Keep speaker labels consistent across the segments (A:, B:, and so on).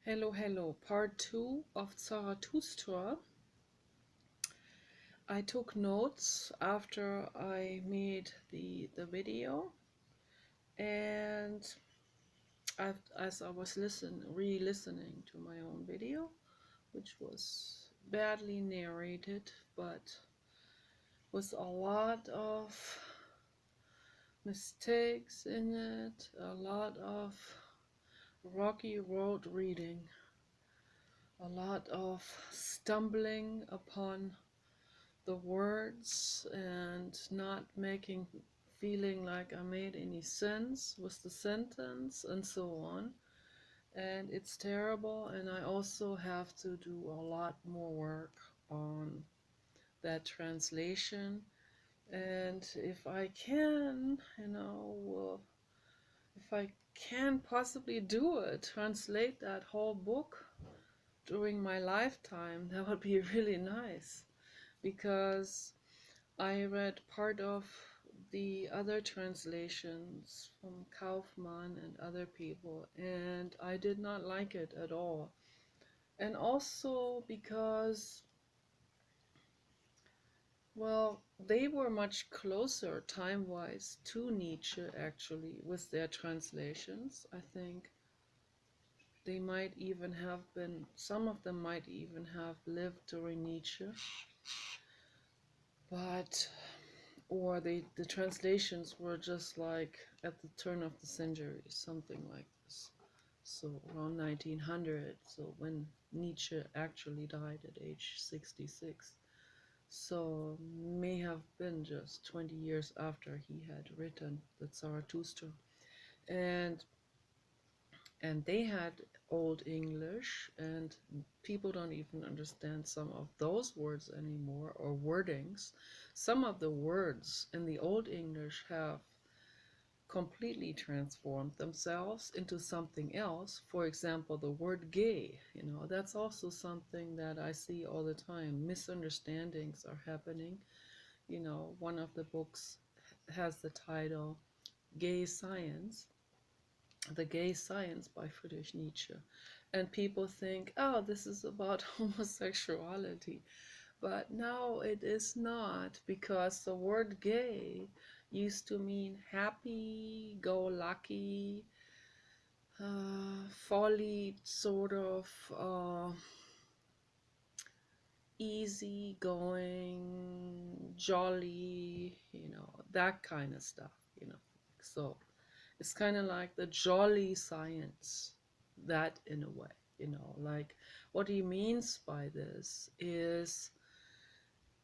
A: Hello, hello. Part 2 of Zarathustra. I took notes after I made the video, and as I was re-listening to my own video, which was badly narrated, but with a lot of mistakes in it, a lot of rocky road reading, a lot of stumbling upon the words and not making feeling like I made any sense with the sentence and so on. And it's terrible, and I also have to do a lot more work on that translation. And if I can, if I can possibly do it, translate that whole book during my lifetime, that would be really nice, because I read part of the other translations from Kaufmann and other people, and I did not like it at all. And also because, well, they were much closer time-wise to Nietzsche, actually, with their translations. I think they might even have been, some of them might even have lived during Nietzsche, but or the translations were just like at the turn of the century, something like this. So around 1900, so when Nietzsche actually died at age 66. So may have been just 20 years after he had written the Zarathustra. And and they had Old English, and people don't even understand some of those words anymore, or wordings. Some of the words in the Old English have completely transformed themselves into something else. For example, the word gay, that's also something that I see all the time. Misunderstandings are happening. One of the books has the title Gay Science, The Gay Science by Friedrich Nietzsche. And people think, oh, this is about homosexuality. But no, it is not, because the word gay used to mean happy, go lucky, folly, sort of easy going, jolly, that kind of stuff. So it's kind of like the jolly science, that in a way, like what he means by this is,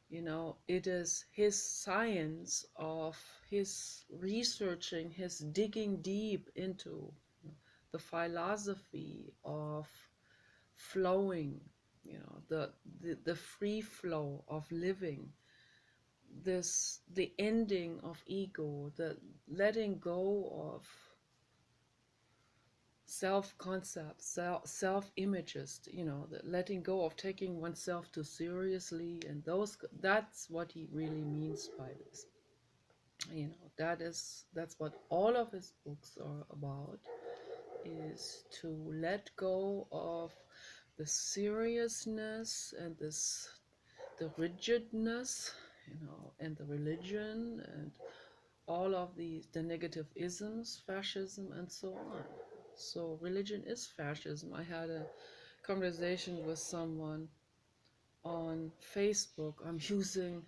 A: it is his science of his researching, his digging deep into the philosophy of flowing, the free flow of living, the ending of ego, the letting go of self-concepts, self-images, the letting go of taking oneself too seriously, and that's what he really means by this. That's what all of his books are about, is to let go of the seriousness and the rigidness, and the religion and all of the negative isms, fascism, and so on. So religion is fascism. I had a conversation with someone on Facebook. I'm using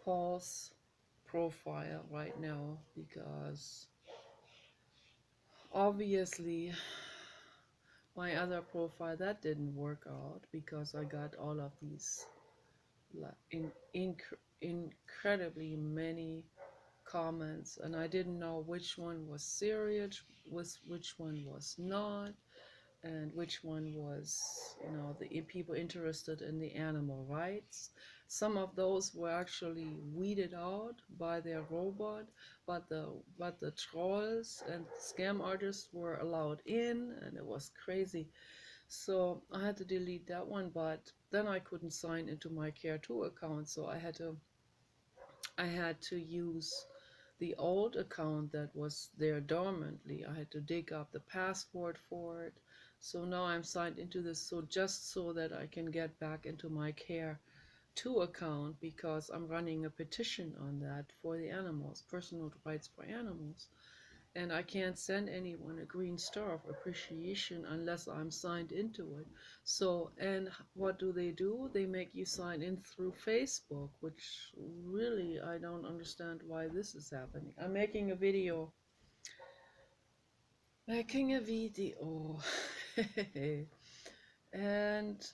A: Paul's profile right now because obviously my other profile, that didn't work out, because I got all of these incredibly many comments, and I didn't know which one was serious, which one was not, and which one was, the people interested in the animal rights. Some of those were actually weeded out by their robot, but the trolls and scam artists were allowed in, and it was crazy. So I had to delete that one, but then I couldn't sign into my Care2 account, so I had to use the old account that was there dormantly. I had to dig up the password for it. So now I'm signed into this, so just so that I can get back into my Care to account, because I'm running a petition on that for the animals, personal rights for animals. And I can't send anyone a green star of appreciation unless I'm signed into it. So, and what do? They make you sign in through Facebook, which really I don't understand why this is happening. I'm making a video. Making a video. And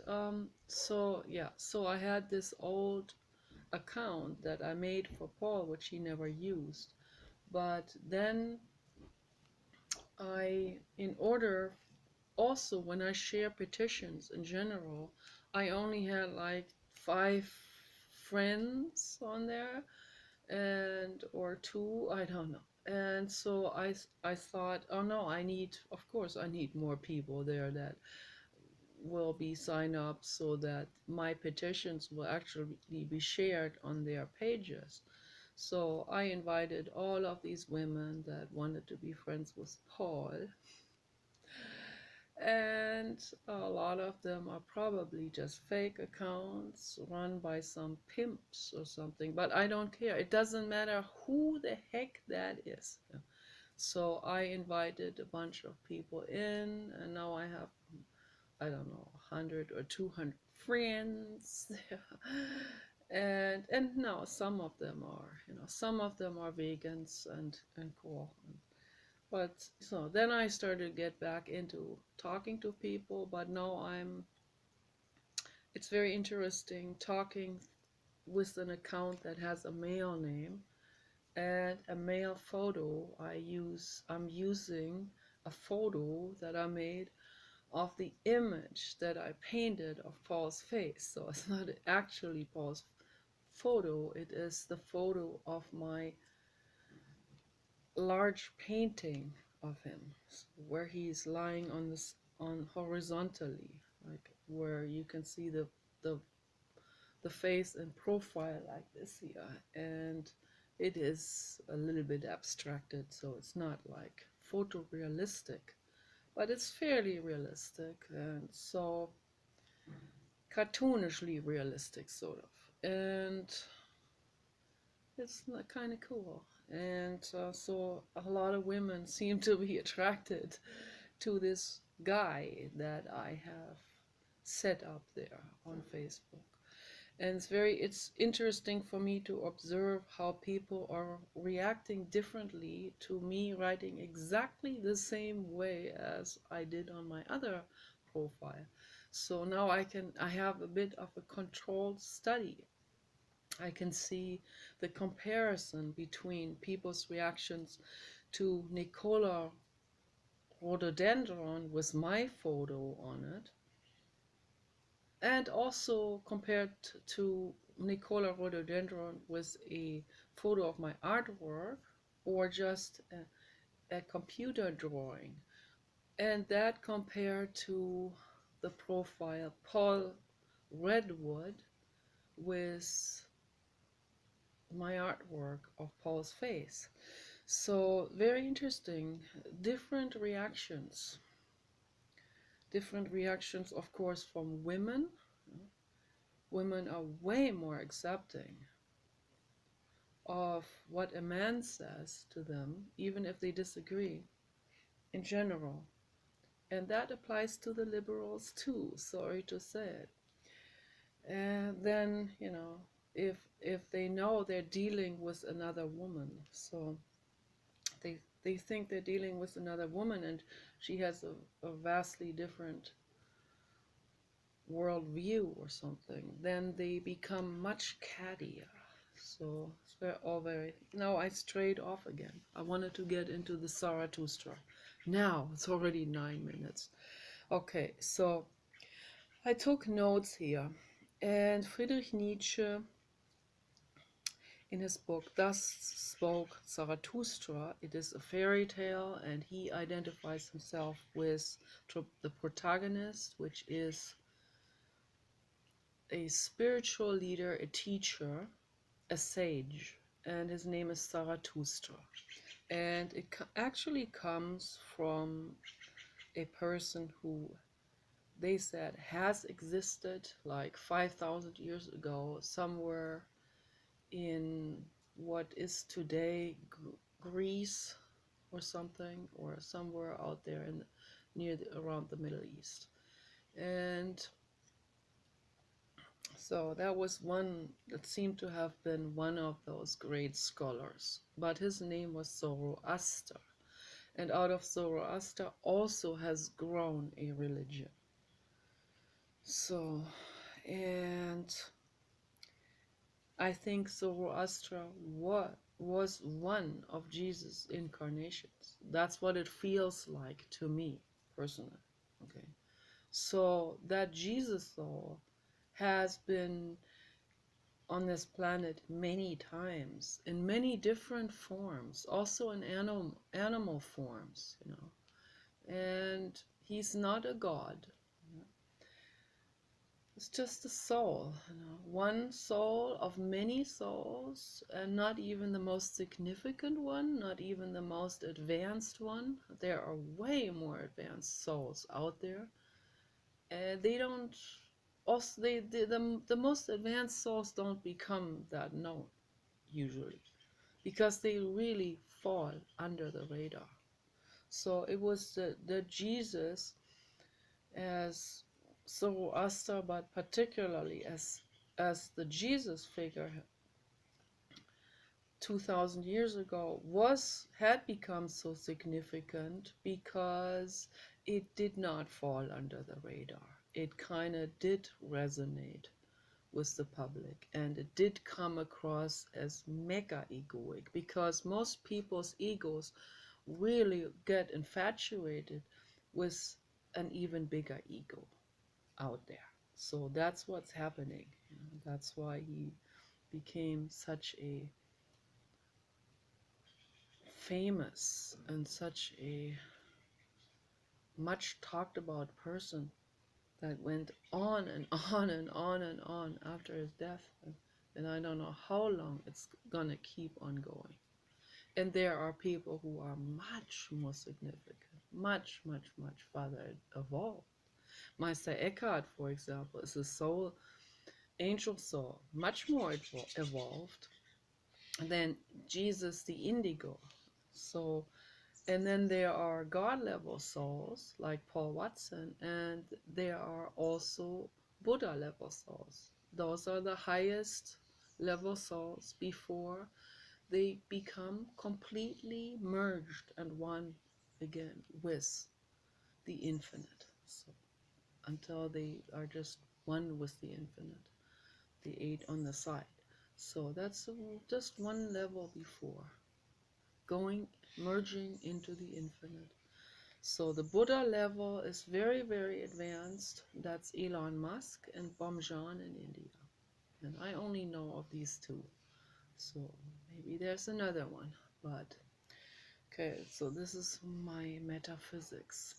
A: so yeah, so I had this old account that I made for Paul, which he never used. But then in order, also when I share petitions in general, I only had like 5 friends on there, and or two, I don't know. And so I thought, oh no, of course I need more people there that will be signed up so that my petitions will actually be shared on their pages. So I invited all of these women that wanted to be friends with Paul, and a lot of them are probably just fake accounts run by some pimps or something, but I don't care. It doesn't matter who the heck that is. So I invited a bunch of people in, and now I have, I don't know, 100 or 200 friends. And now some of them are, some of them are vegans and cool. But so then I started to get back into talking to people, but now it's very interesting talking with an account that has a male name and a male photo. I'm using a photo that I made of the image that I painted of Paul's face. So it's not actually Paul's photo, it is the photo of my large painting of him, where he's lying on horizontally, like where you can see the the face in profile like this here, and it is a little bit abstracted, so it's not like photorealistic, but it's fairly realistic, and so cartoonishly realistic, sort of, and it's kind of cool. And so a lot of women seem to be attracted to this guy that I have set up there on Facebook. And it's interesting for me to observe how people are reacting differently to me writing exactly the same way as I did on my other profile. So now I have a bit of a controlled study. I can see the comparison between people's reactions to Nicola rhododendron with my photo on it, and also compared to Nicola rhododendron with a photo of my artwork, or just a computer drawing, and that compared to the profile Paul Redwood with my artwork of Paul's face. So very interesting, different reactions. Different reactions, of course, from women. Women are way more accepting of what a man says to them, even if they disagree, in general. And that applies to the liberals too, sorry to say it. And then, if they know they're dealing with another woman, so they think they're dealing with another woman, and she has a vastly different worldview or something, then they become much cattier. So it's all very. Now I strayed off again. I wanted to get into the Zarathustra. Now it's already 9 minutes. Okay, so I took notes here, and Friedrich Nietzsche, in his book Thus Spoke Zarathustra, it is a fairy tale, and he identifies himself with the protagonist, which is a spiritual leader, a teacher, a sage, and his name is Zarathustra. And it actually comes from a person who they said has existed like 5,000 years ago somewhere in what is today Greece or something, or somewhere out there in around the Middle East. And so that was one that seemed to have been one of those great scholars. But his name was Zoroaster. And out of Zoroaster also has grown a religion. So, and I think Zoroaster was one of Jesus' incarnations. That's what it feels like to me personally. Okay. So that Jesus, though, has been on this planet many times in many different forms, also in animal forms, and he's not a god. It's just a soul, one soul of many souls, and not even the most significant one, not even the most advanced one. There are way more advanced souls out there, and they don't. Also, the most advanced souls don't become that known usually, because they really fall under the radar. So it was the Jesus as Zoroaster, but particularly as the Jesus figure 2,000 years ago had become so significant because it did not fall under the radar. It kind of did resonate with the public, and it did come across as mega egoic, because most people's egos really get infatuated with an even bigger ego out there. So that's what's happening. That's why he became such a famous and such a much talked about person that went on and on and on and on after his death. And I don't know how long it's gonna keep on going. And there are people who are much more significant, much, much, much farther evolved. Meister Eckhart, for example, is a soul, angel soul, much more evolved than Jesus the indigo. So, and then there are God level souls like Paul Watson, and there are also Buddha level souls. Those are the highest level souls before they become completely merged and one again with the infinite. So until they are just one with the infinite, the eight on the side. So that's just one level before merging into the infinite. So the Buddha level is very, very advanced. That's Elon Musk and Bomjan in India. And I only know of these two. So maybe there's another one. But okay, so this is my metaphysics.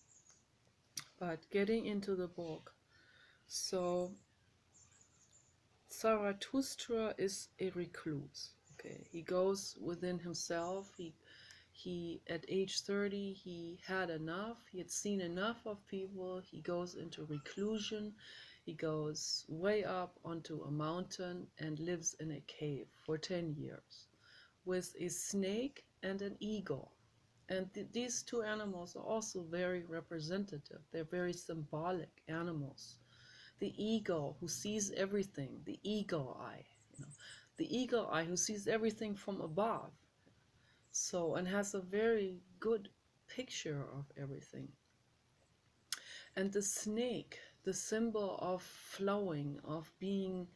A: But getting into the book. So Zarathustra is a recluse. Okay, he goes within himself. He at age 30, he had enough. He had seen enough of people. He goes into reclusion. He goes way up onto a mountain and lives in a cave for 10 years with a snake and an eagle. And these two animals are also very representative. They're very symbolic animals. The eagle who sees everything, the eagle eye, the eagle eye who sees everything from above. So, and has a very good picture of everything. And the snake, the symbol of flowing, of being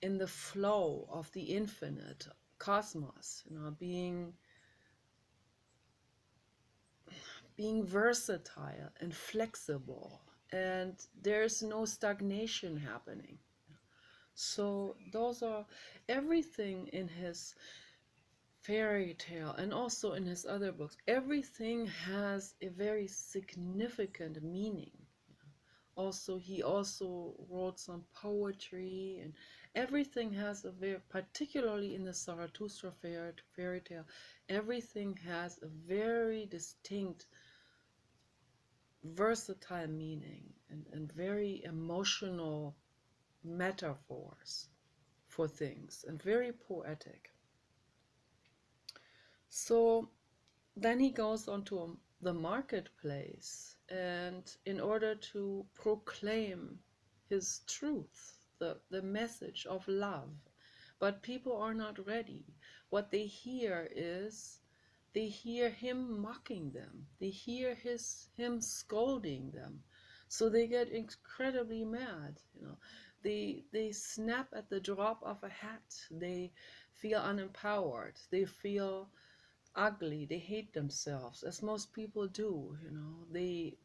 A: in the flow of the infinite cosmos, being versatile and flexible, and there's no stagnation happening. So those are everything in his fairy tale and also in his other books. Everything has a very significant meaning. Also, he also wrote some poetry, and everything has a very, particularly in the Zarathustra fairy tale, everything has a very distinct versatile meaning and very emotional metaphors for things and very poetic. So then he goes onto the marketplace, and in order to proclaim his truth, the message of love, but people are not ready. What they hear is they hear him mocking them. They hear him scolding them. So they get incredibly mad, you know. They snap at the drop of a hat. They feel unempowered. They feel ugly. They hate themselves, as most people do, you know. They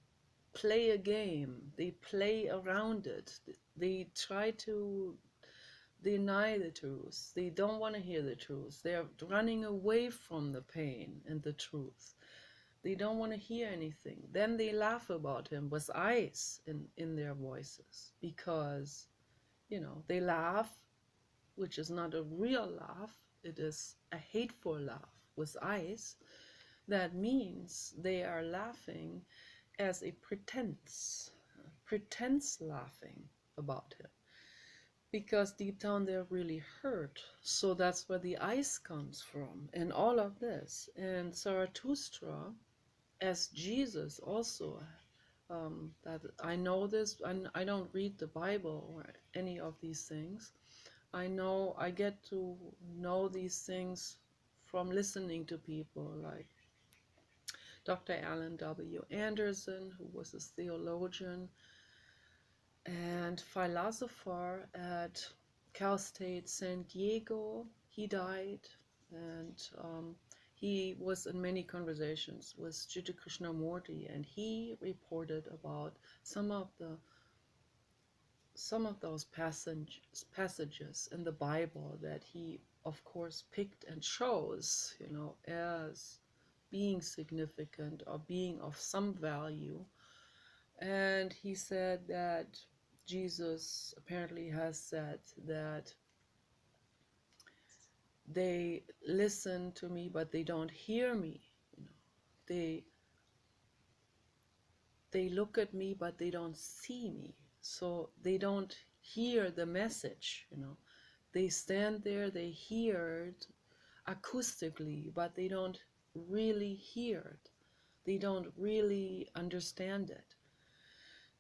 A: play a game. They play around it. They try to deny the truth. They don't want to hear the truth. They're running away from the pain and the truth. They don't want to hear anything. Then they laugh about him with ice in their voices because, you know, they laugh, which is not a real laugh. It is a hateful laugh with ice. That means they are laughing as a pretense laughing about him, because deep down they're really hurt. So that's where the ice comes from, and all of this. And Zarathustra, as Jesus also, that I know this, I don't read the Bible or any of these things. I get to know these things from listening to people like Dr. Alan W. Anderson, who was a theologian and philosopher at Cal State San Diego. He died, and he was in many conversations with Jiddu Krishnamurti, and he reported about some of those passages in the Bible that he, of course, picked and chose, you know, as being significant or being of some value. And he said that Jesus apparently has said that they listen to me, but they don't hear me. You know, they look at me, but they don't see me. So they don't hear the message. You know, they stand there, they hear it acoustically, but they don't really hear it. They don't really understand it.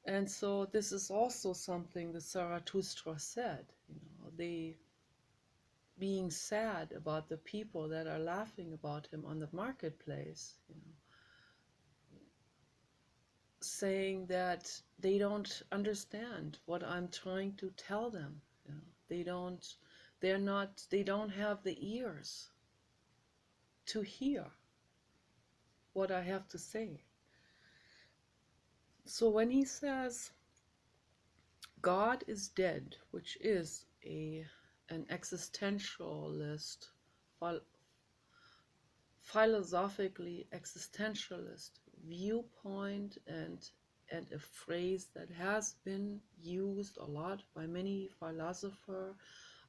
A: And so this is also something that Zarathustra said, you know, they being sad about the people that are laughing about him on the marketplace, you know, saying that they don't understand what I'm trying to tell them. You know, they don't have the ears to hear what I have to say. So when he says God is dead, which is an existentialist, philosophically existentialist viewpoint, and a phrase that has been used a lot by many philosophers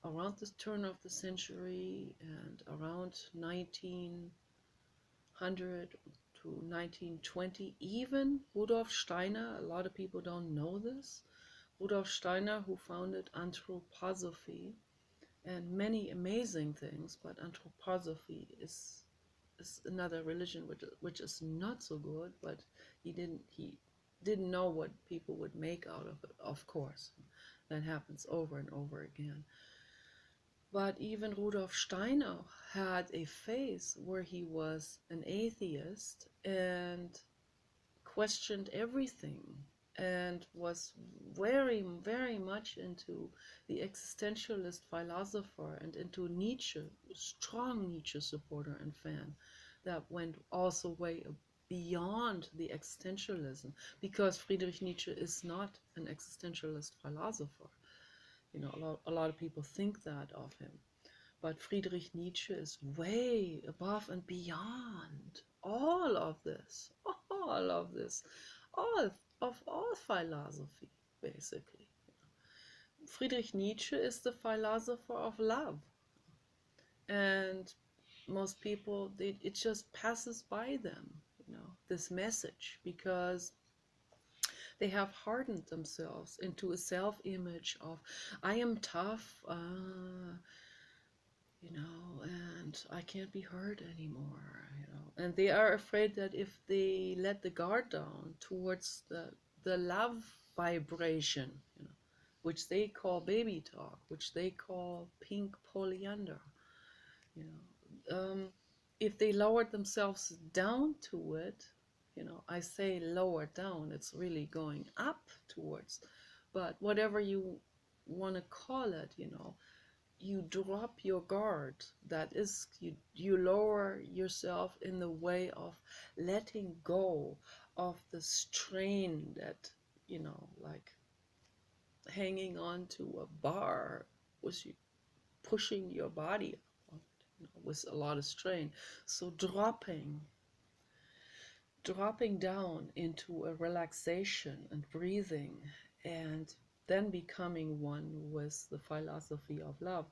A: around the turn of the century and around 1900 to 1920. Even Rudolf Steiner, a lot of people don't know this, Rudolf Steiner, who founded anthroposophy and many amazing things, but anthroposophy is another religion which is not so good, but he didn't know what people would make out of it, of course. That happens over and over again. But even Rudolf Steiner had a phase where he was an atheist and questioned everything and was very, very much into the existentialist philosopher and into Nietzsche, strong Nietzsche supporter and fan that went also way beyond the existentialism, because Friedrich Nietzsche is not an existentialist philosopher. You know, a lot of people think that of him. But Friedrich Nietzsche is way above and beyond all of this, all all philosophy, basically. Friedrich Nietzsche is the philosopher of love, and most people, it just passes by them, you know, this message, because They have hardened themselves into a self-image of, I am tough, and I can't be hurt anymore. And they are afraid that if they let the guard down towards the love vibration, which they call baby talk, which they call pink polyandra, you know, if they lowered themselves down to it, I say lower down, it's really going up towards, but whatever you want to call it, you drop your guard. That is, you lower yourself in the way of letting go of the strain that, like hanging on to a bar was you pushing your body with a lot of strain. So dropping down into a relaxation and breathing, and then becoming one with the philosophy of love.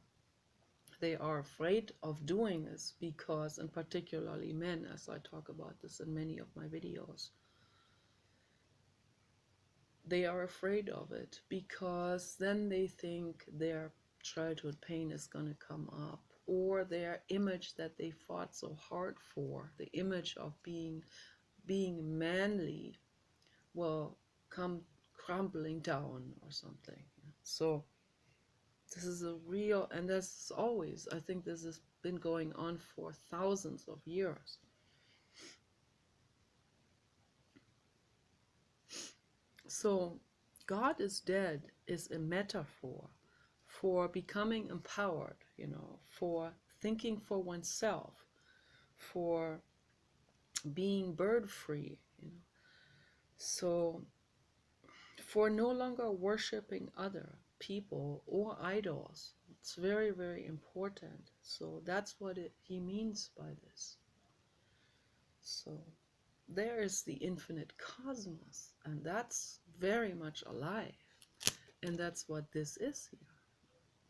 A: They are afraid of doing this because, and particularly men, as I talk about this in many of my videos, they are afraid of it because then they think their childhood pain is going to come up, or their image that they fought so hard for, the image of being manly, will come crumbling down or something. So this is a real, and this is always, I think this has been going on for thousands of years. So God is dead is a metaphor for becoming empowered, for thinking for oneself, for being bird free, So for no longer worshiping other people or idols. It's very, very important. So that's what he means by this. So there is the infinite cosmos, and that's very much alive. And that's what this is here.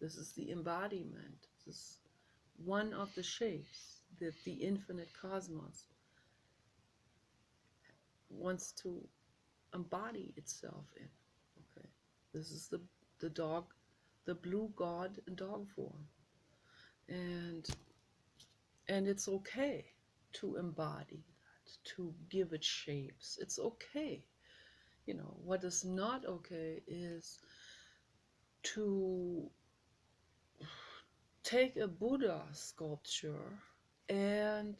A: This is the embodiment. This is one of the shapes that the infinite cosmos wants to embody itself in. Okay, this is the dog, the blue god in dog form, and it's okay to embody that, to give it shapes. It's okay. What is not okay is to take a Buddha sculpture and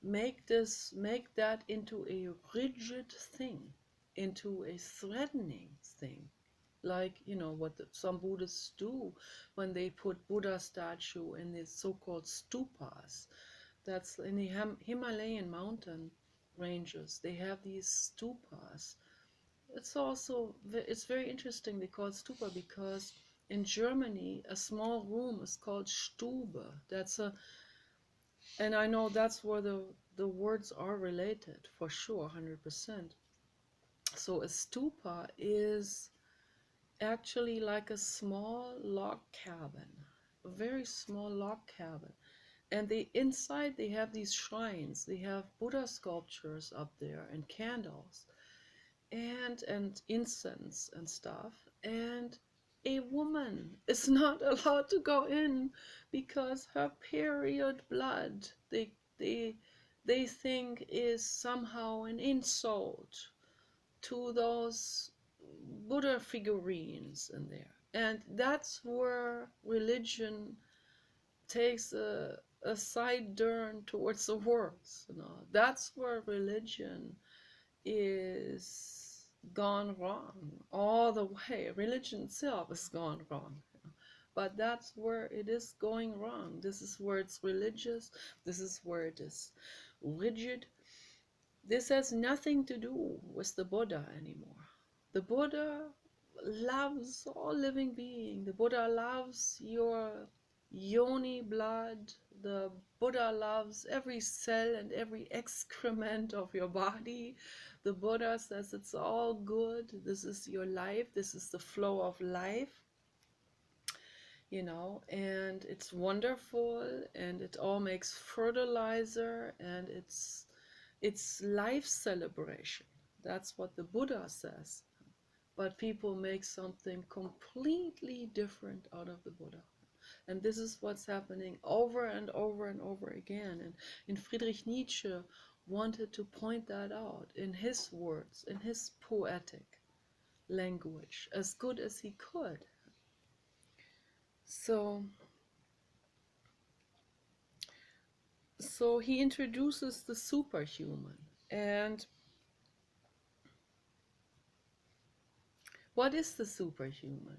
A: make that into a rigid thing, into a threatening thing, like what some Buddhists do when they put Buddha statue in these so-called stupas. That's in the Himalayan mountain ranges. They have these stupas. It's very interesting because stupa, because in Germany a small room is called Stube. And I know that's where the words are related for sure, 100%. So a stupa is actually like a small log cabin, a very small log cabin. And inside they have these shrines. They have Buddha sculptures up there and candles and incense and stuff. And a woman is not allowed to go in because her period blood, they think, is somehow an insult to those Buddha figurines in there. And that's where religion takes a side turn towards the words. That's where religion is gone wrong all the way. Religion itself is gone wrong. But that's where it is going wrong. This is where it's religious. This is where it is rigid. This has nothing to do with the Buddha anymore. The Buddha loves all living being. The Buddha loves your yoni blood. The Buddha loves every cell and every excrement of your body. The Buddha says it's all good. This is your life. This is the flow of life. And it's wonderful, and it all makes fertilizer, and it's life celebration. That's what the Buddha says. but people make something completely different out of the Buddha. And this is what's happening over and over and over again. And Friedrich Nietzsche wanted to point that out in his words, in his poetic language, as good as he could. So he introduces the superhuman. And what is the superhuman?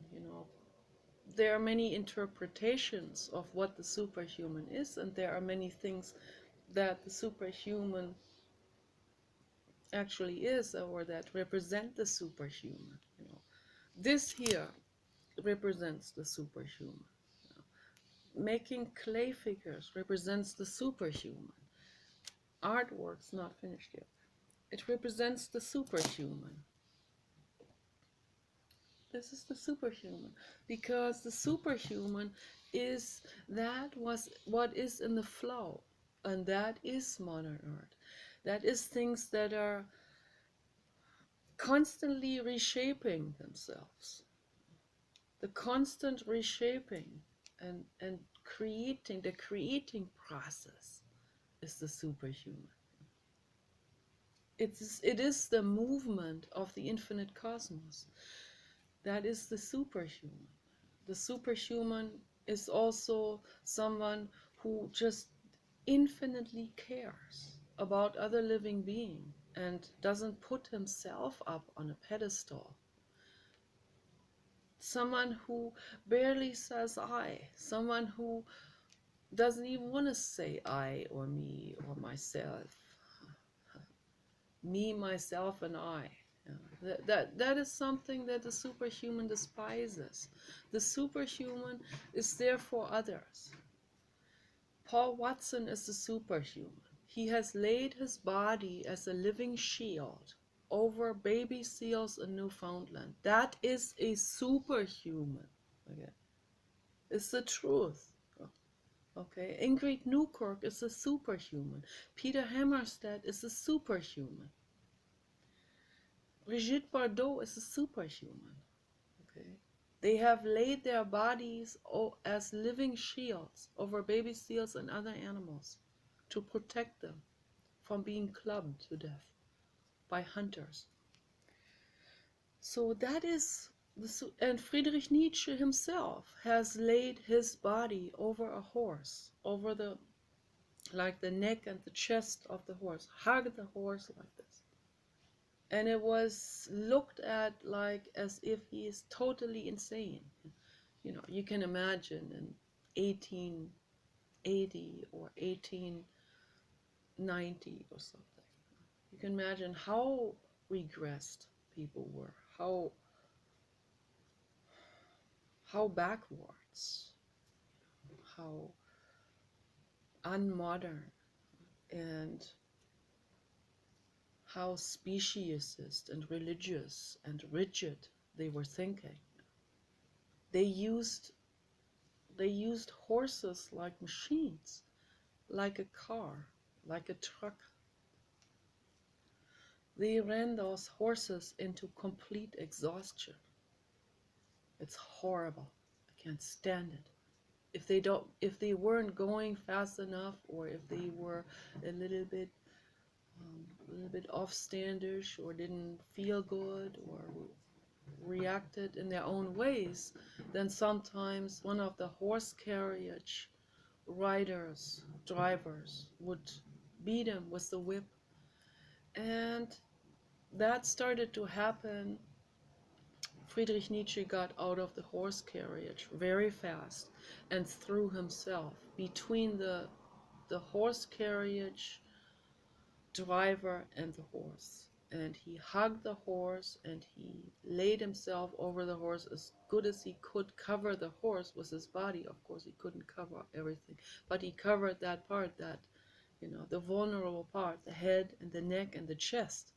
A: There are many interpretations of what the superhuman is, and there are many things that the superhuman actually is, or that represent the superhuman. This here represents the superhuman. Making clay figures represents the superhuman. Artwork's not finished yet. It represents the superhuman. This is the superhuman, because the superhuman is what is in the flow, and that is modern art. That is things that are constantly reshaping themselves. The constant reshaping and creating, the creating process is the superhuman. It is the movement of the infinite cosmos. That is the superhuman. The superhuman is also someone who just infinitely cares about other living beings and doesn't put himself up on a pedestal. Someone who barely says I, someone who doesn't even want to say I or me or myself. Me, myself, and I. That is something that the superhuman despises. The superhuman is there for others. Paul Watson is the superhuman. He has laid his body as a living shield over baby seals in Newfoundland. That is a superhuman. Okay. It's the truth. Okay. Ingrid Newkirk is a superhuman. Peter Hammarstedt is a superhuman. Brigitte Bardot is a superhuman. Okay. They have laid their bodies as living shields over baby seals and other animals to protect them from being clubbed to death by hunters. So that is and Friedrich Nietzsche himself has laid his body over a horse, over the neck and the chest of the horse, hugged the horse like this. And it was looked at like as if he is totally insane. You can imagine in 1880 or 1890 or something. You can imagine how regressed people were, how backwards, how unmodern, and how speciesist and religious and rigid they were thinking. They used horses like machines, like a car, like a truck. They ran those horses into complete exhaustion. It's horrible. I can't stand it. If they weren't going fast enough, or if they were a little bit off-standish, or didn't feel good, or reacted in their own ways, then sometimes one of the horse carriage drivers would beat him with the whip. And that started to happen. Friedrich Nietzsche got out of the horse carriage very fast and threw himself between the horse carriage driver and the horse. And he hugged the horse, and he laid himself over the horse as good as he could, cover the horse with his body. Of course, he couldn't cover everything, but he covered that part, the vulnerable part, the head and the neck and the chest.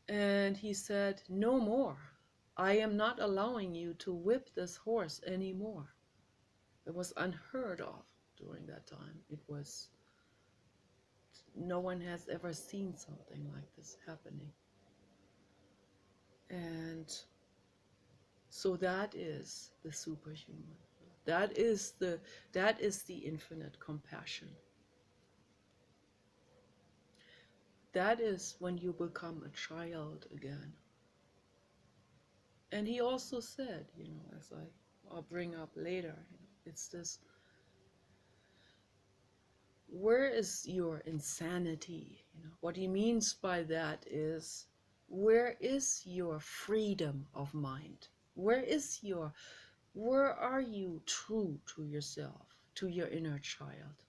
A: And he said, "No more. I am not allowing you to whip this horse anymore." It was unheard of during that time. No one has ever seen something like this happening. And so that is the superhuman. That is the infinite compassion. That is when you become a child again. And he also said, as I'll bring up later, it's this, where is your insanity? What he means by that is, where is your freedom of mind? Where are you true to yourself, to your inner child?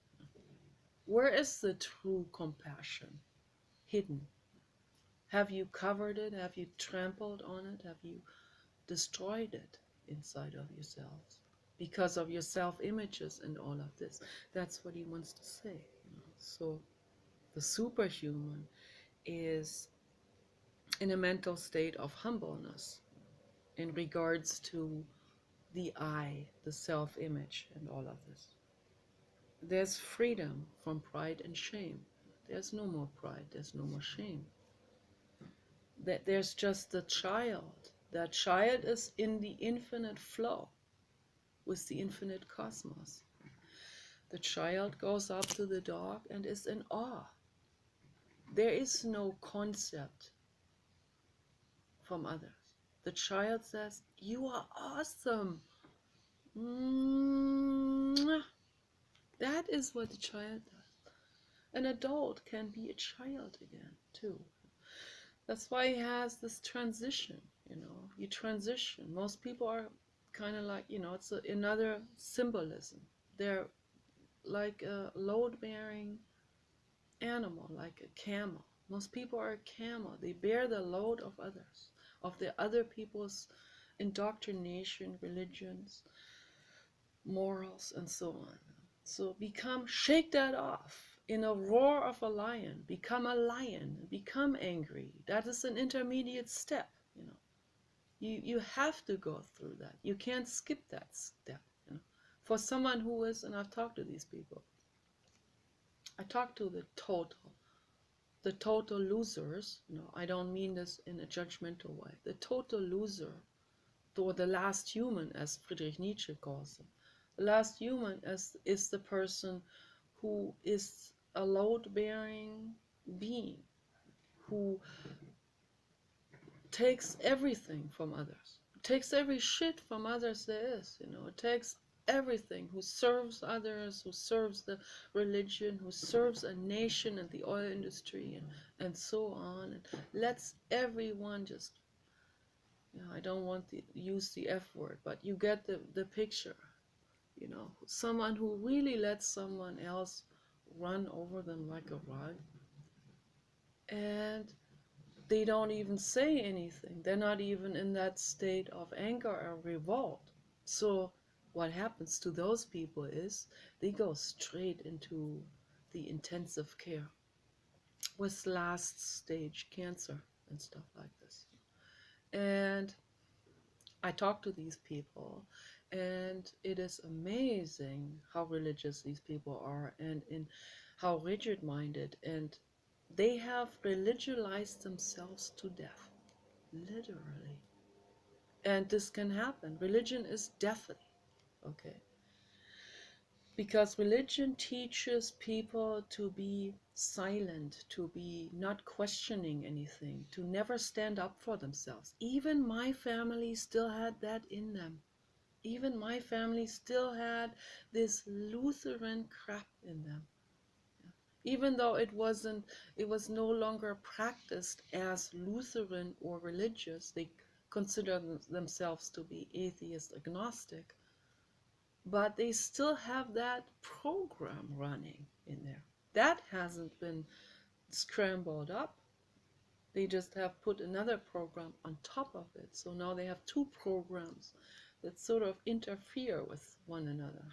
A: Where is the true compassion hidden? Have you covered it? Have you trampled on it? Have you destroyed it inside of yourselves because of your self-images and all of this? That's what he wants to say. So the superhuman is in a mental state of humbleness in regards to the I, the self-image, and all of this. There's freedom from pride and shame. There's no more pride, there's no more shame. That there's just the child. That child is in the infinite flow with the infinite cosmos. The child goes up to the dog and is in awe. There is no concept from others. The child says, "You are awesome." Mwah. That is what the child does. An adult can be a child again, too. That's why he has this transition, You transition. Most people are kind of like, it's another symbolism. They're like a load-bearing animal, like a camel. Most people are a camel. They bear the load of others, of the other people's indoctrination, religions, morals, and so on. So shake that off. In a roar of a lion, become a lion, become angry. That is an intermediate step, You have to go through that. You can't skip that step, For someone who is, and I've talked to these people, I talk to the total losers, I don't mean this in a judgmental way. The total loser, or the last human, as Friedrich Nietzsche calls them. The last human is the person who is a load-bearing being, who takes everything from others, takes every shit from others there is, it takes everything, who serves others, who serves the religion, who serves a nation and the oil industry and so on, and lets everyone just, I don't want to use the F word, but you get the picture, someone who really lets someone else run over them like a rug, and they don't even say anything. They're not even in that state of anger or revolt. So what happens to those people is they go straight into the intensive care with last stage cancer and stuff like this. And I talk to these people, and it is amazing how religious these people are, and in how rigid-minded, and they have religionized themselves to death, literally. And this can happen. Religion is deathly, okay? Because religion teaches people to be silent, to be not questioning anything, to never stand up for themselves. Even my family still had that in them. Even my family still had this Lutheran crap in them. Even though it was no longer practiced as Lutheran or religious, they consider themselves to be atheist, agnostic, but they still have that program running in there. That hasn't been scrambled up. They just have put another program on top of it. So now they have two programs that sort of interfere with one another.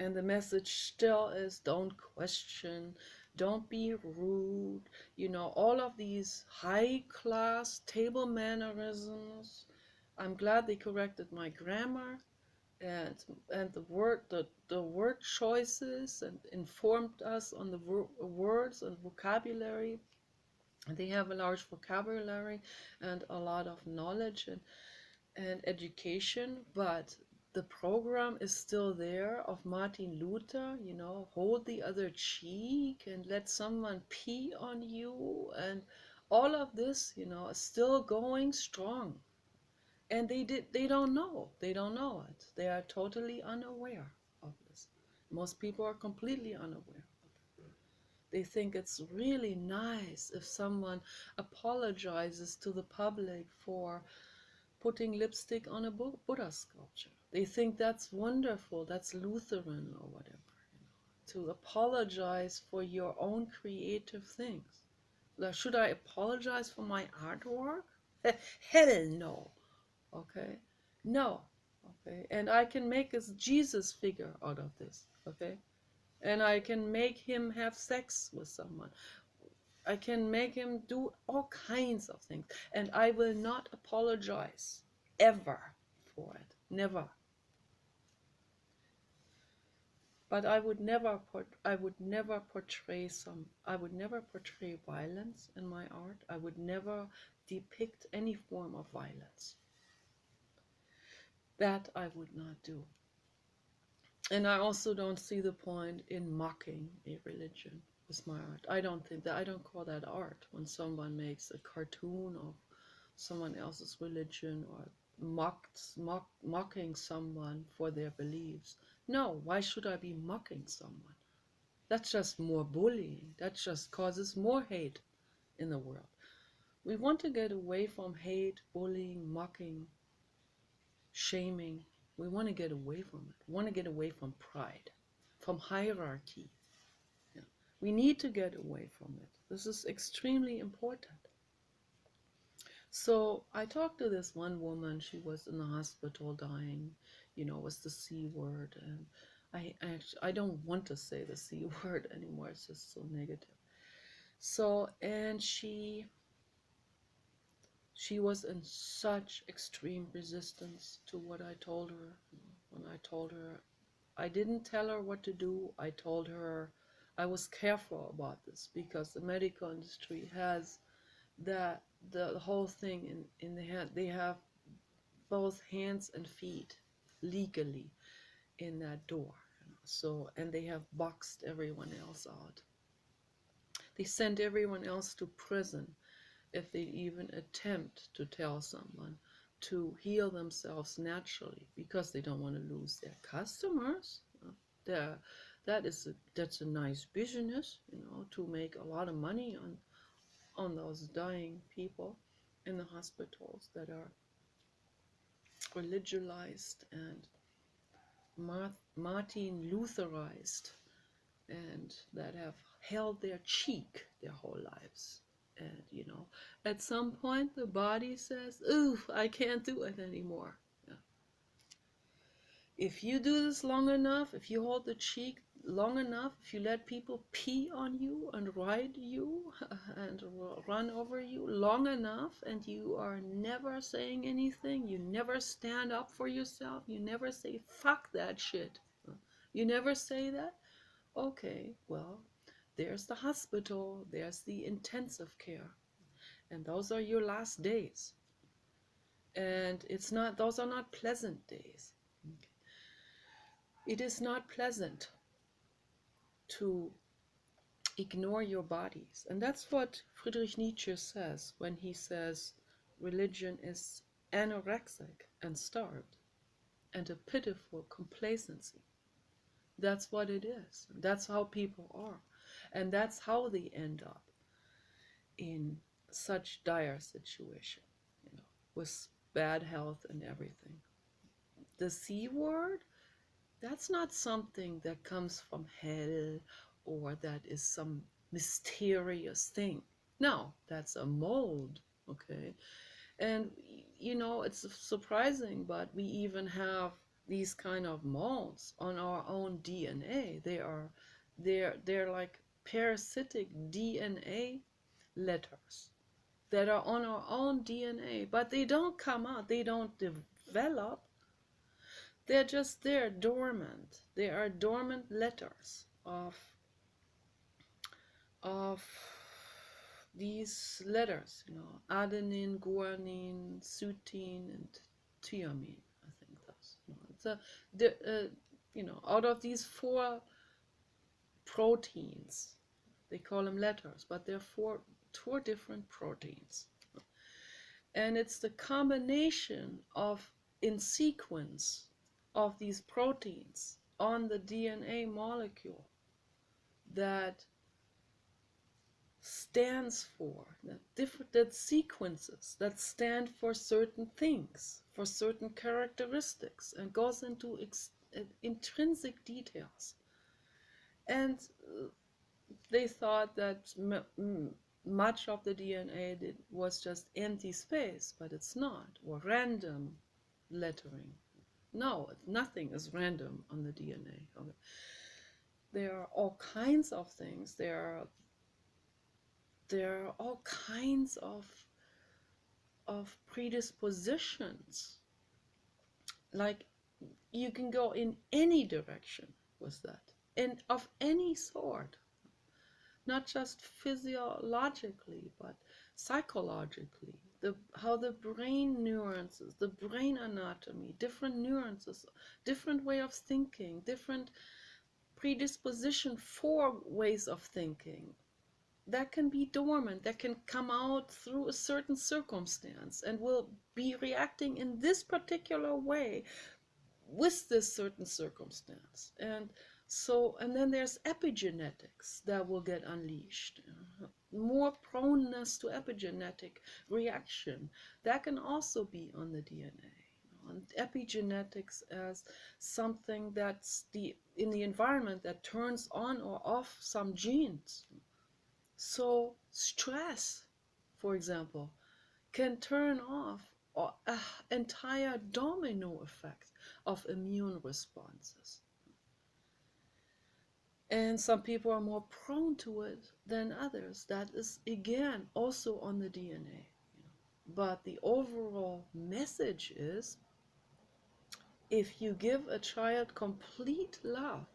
A: And the message still is, don't question, don't be rude, all of these high-class table mannerisms. I'm glad they corrected my grammar and the word choices, and informed us on the words and vocabulary. They have a large vocabulary and a lot of knowledge and education, but the program is still there of Martin Luther, hold the other cheek and let someone pee on you, and all of this, is still going strong. And they don't know it. They are totally unaware of this. Most people are completely unaware. They think it's really nice if someone apologizes to the public for putting lipstick on a Buddha sculpture. They think that's wonderful, that's Lutheran or whatever, to apologize for your own creative things. Like, should I apologize for my artwork? Hell no. Okay? No. Okay? And I can make a Jesus figure out of this. Okay? And I can make him have sex with someone. I can make him do all kinds of things. And I will not apologize ever for it. Never. But I would never portray violence in my art. I would never depict any form of violence. That I would not do. And I also don't see the point in mocking a religion with my art. I don't call that art when someone makes a cartoon of someone else's religion or mocking someone for their beliefs. No, why should I be mocking someone? That's just more bullying. That just causes more hate in the world. We want to get away from hate, bullying, mocking, shaming. We want to get away from it. We want to get away from pride, from hierarchy. Yeah. We need to get away from it. This is extremely important. So I talked to this one woman. She was in the hospital dying, was the C word. And I don't want to say the C word anymore. It's just so negative. So, and she was in such extreme resistance to what I told her. When I told her, I didn't tell her what to do. I told her I was careful about this because the medical industry has the whole thing in the hand. They have both hands and feet legally in that door. So, and they have boxed everyone else out. They sent everyone else to prison if they even attempt to tell someone to heal themselves naturally because they don't want to lose their customers. That's a nice business, to make a lot of money on those dying people in the hospitals that are religionized and Martin Lutherized and that have held their cheek their whole lives. And, at some point the body says, ooh, I can't do it anymore. Yeah. If you do this long enough, if you hold the cheek long enough, if you let people pee on you and ride you and run over you long enough, and you are never saying anything, you never stand up for yourself, you never say, fuck that shit. You never say that? Okay, well, there's the hospital, there's the intensive care, and those are your last days. And those are not pleasant days. Okay. It is not pleasant to ignore your bodies. And that's what Friedrich Nietzsche says when he says religion is anorexic and starved and a pitiful complacency. That's what it is. That's how people are. And that's how they end up in such dire situation, with bad health and everything. The C word, that's not something that comes from hell or that is some mysterious thing. No, that's a mold, okay? And, it's surprising, but we even have these kind of molds on our own DNA. They're like parasitic DNA letters that are on our own DNA, but they don't come out, they don't develop. They're just there, dormant. They are dormant letters of these letters, adenine, guanine, cytine, and thymine. I think that's, it's out of these four proteins, they call them letters, but they're four different proteins. And it's the combination of, in sequence, of these proteins on the DNA molecule that stands for, that sequences that stand for certain things, for certain characteristics, and goes into intrinsic details. And they thought that much of the DNA was just empty space, but it's not, or random lettering. No, nothing is random on the DNA. Okay. There are all kinds of things. There are all kinds of predispositions. Like, you can go in any direction with that, and of any sort. Not just physiologically, but psychologically. How the brain nuances, the brain anatomy, different nuances, different way of thinking, different predisposition for ways of thinking. That can be dormant, that can come out through a certain circumstance and will be reacting in this particular way with this certain circumstance. And then there's epigenetics that will get unleashed. More proneness to epigenetic reaction. That can also be on the DNA. And epigenetics as something that's in the environment that turns on or off some genes. So stress, for example, can turn off an entire domino effect of immune responses. And some people are more prone to it than others. That is, again, also on the DNA. But the overall message is, if you give a child complete love,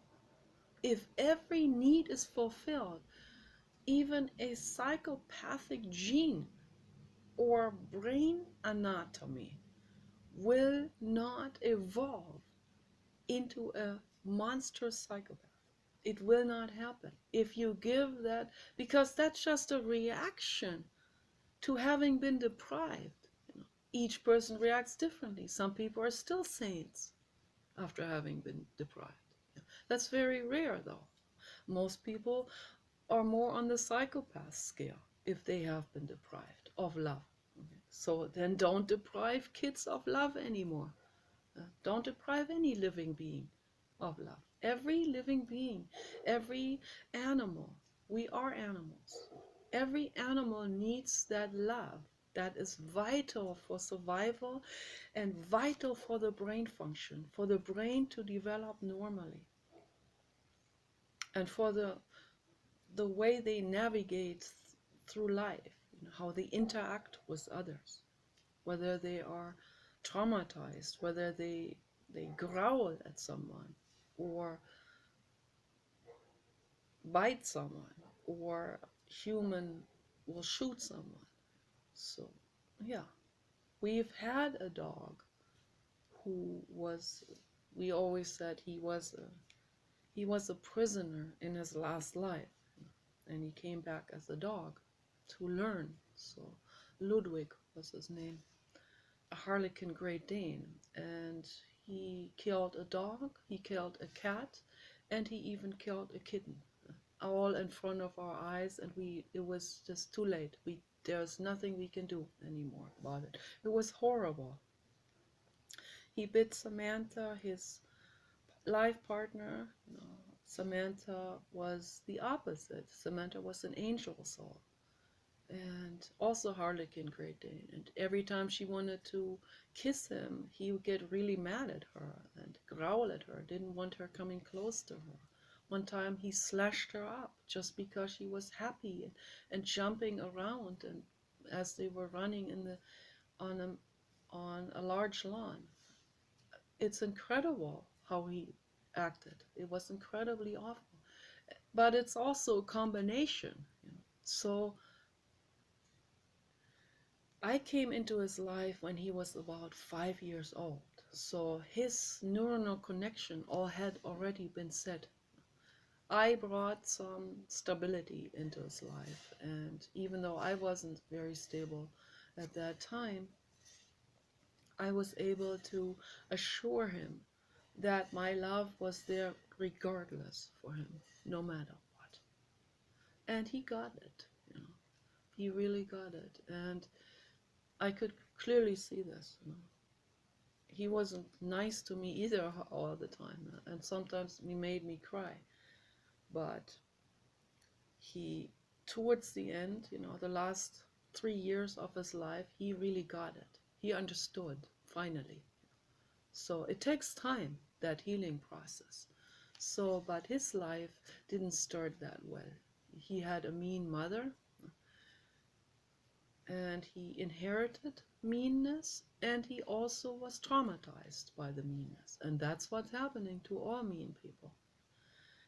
A: if every need is fulfilled, even a psychopathic gene or brain anatomy will not evolve into a monstrous psychopath. It will not happen if you give that, because that's just a reaction to having been deprived. Each person reacts differently. Some people are still saints after having been deprived. That's very rare, though. Most people are more on the psychopath scale if they have been deprived of love. Okay. So then don't deprive kids of love anymore. Don't deprive any living being of love. Every living being, every animal, we are animals. Every animal needs that love that is vital for survival and vital for the brain function, for the brain to develop normally, and for the way they navigate through life, how they interact with others, whether they are traumatized, whether they growl at someone, or bite someone, or human will shoot someone. So, yeah, we've had a dog who was, we always said he was a prisoner in his last life, and he came back as a dog to learn. So Ludwig was his name, a Harlequin Great Dane, and he killed a dog, he killed a cat, and he even killed a kitten, all in front of our eyes, and it was just too late. There's nothing we can do anymore about it. It was horrible. He bit Samantha, his life partner. Samantha was the opposite. Samantha was an angel soul, and also Harlequin Great Dane. And every time she wanted to kiss him, he would get really mad at her and growl at her, didn't want her coming close to her. One time he slashed her up just because she was happy and jumping around, and as they were running on a large lawn. It's incredible how he acted. It was incredibly awful. But it's also a combination. So I came into his life when he was about 5 years old. So his neuronal connection all had already been set. I brought some stability into his life, and even though I wasn't very stable at that time, I was able to assure him that my love was there regardless for him, no matter what. And he got it, you know. He really got it. And I could clearly see this, you know. He wasn't nice to me either all the time, and sometimes he made me cry. But he, towards the end, you know, the last 3 years of his life, he really got it. He understood, finally. So it takes time, that healing process. So, but his life didn't start that well. He had a mean mother, and he inherited meanness, and he also was traumatized by the meanness. And that's what's happening to all mean people.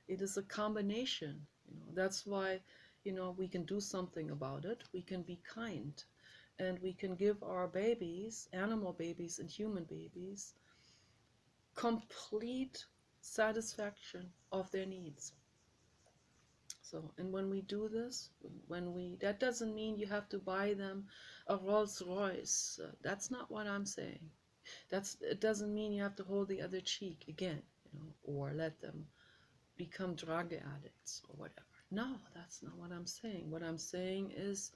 A: It is a combination, you know. That's why, you know, we can do something about it. We can be kind, and we can give our babies, animal babies and human babies, complete satisfaction of their needs. So, and when we do this, that doesn't mean you have to buy them a Rolls Royce. That's not what I'm saying. It doesn't mean you have to hold the other cheek again, you know, or let them become drug addicts or whatever. No, that's not what I'm saying. What I'm saying is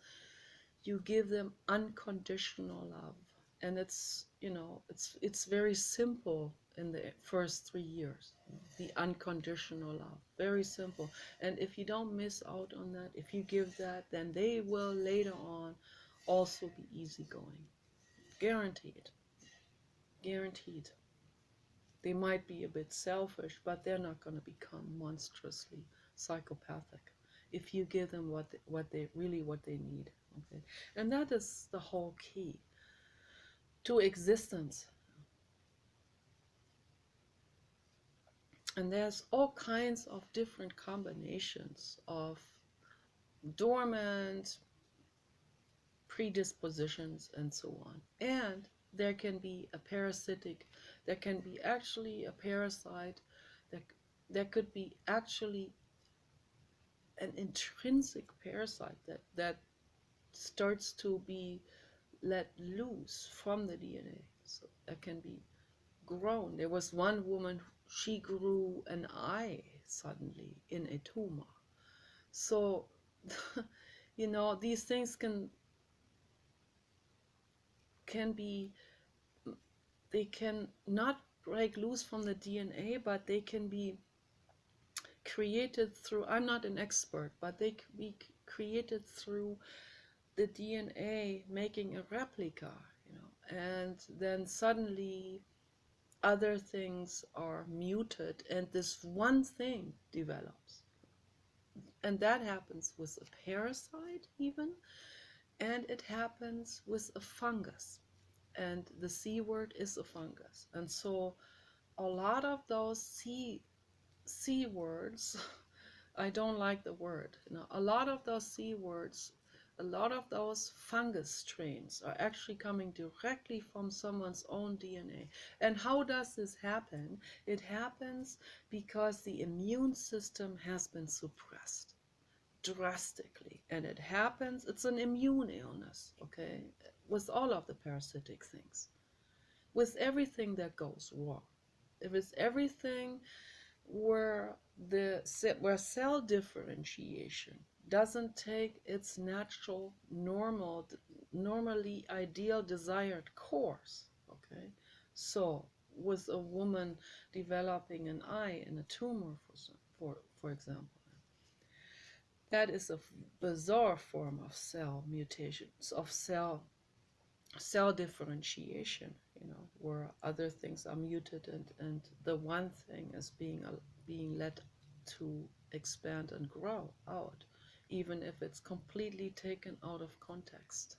A: you give them unconditional love. And it's, you know, it's very simple in the first 3 years. The unconditional love. Very simple. And if you don't miss out on that, if you give that, then they will later on also be easygoing. Guaranteed. Guaranteed. They might be a bit selfish, but they're not going to become monstrously psychopathic if you give them what they need. Okay, and that is the whole key to existence. And there's all kinds of different combinations of dormant predispositions and so on. And there can be a parasitic, there can be actually a parasite, that there could be actually an intrinsic parasite that starts to be let loose from the DNA. So that can be grown. There was one woman, she grew an eye suddenly in a tumor. So, you know, these things can be, they can not break loose from the DNA, but they can be created through, I'm not an expert, but they can be created through the DNA making a replica, you know, and then suddenly other things are muted and this one thing develops. And that happens with a parasite even, and it happens with a fungus. And the C word is a fungus. And so a lot of those C words, I don't like the word. You know, a lot of those C words, a lot of those fungus strains are actually coming directly from someone's own DNA. And how does this happen? It happens because the immune system has been suppressed drastically. And it happens, it's an immune illness, okay, with all of the parasitic things, with everything that goes wrong. It is everything where cell differentiation doesn't take its natural, normally ideal desired course. Okay, so with a woman developing an eye in a tumor, for example, that is a bizarre form of cell mutations, of cell differentiation, you know, where other things are muted and the one thing is being let to expand and grow out, even if it's completely taken out of context.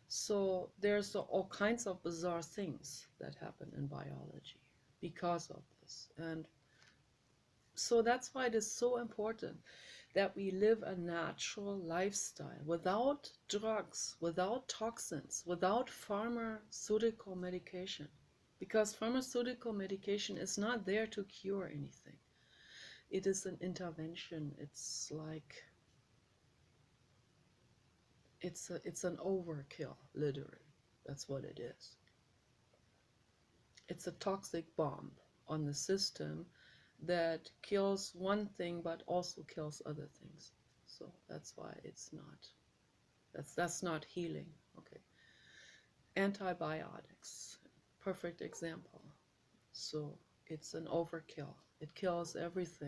A: So there's all kinds of bizarre things that happen in biology because of this. And so that's why it is so important that we live a natural lifestyle without drugs, without toxins, without pharmaceutical medication. Because pharmaceutical medication is not there to cure anything. It is an intervention. It's like, it's an overkill, literally. That's what it is. It's a toxic bomb on the system that kills one thing but also kills other things. So that's why it's not, that's not healing. Okay. Antibiotics, perfect example. So it's an overkill. It kills everything.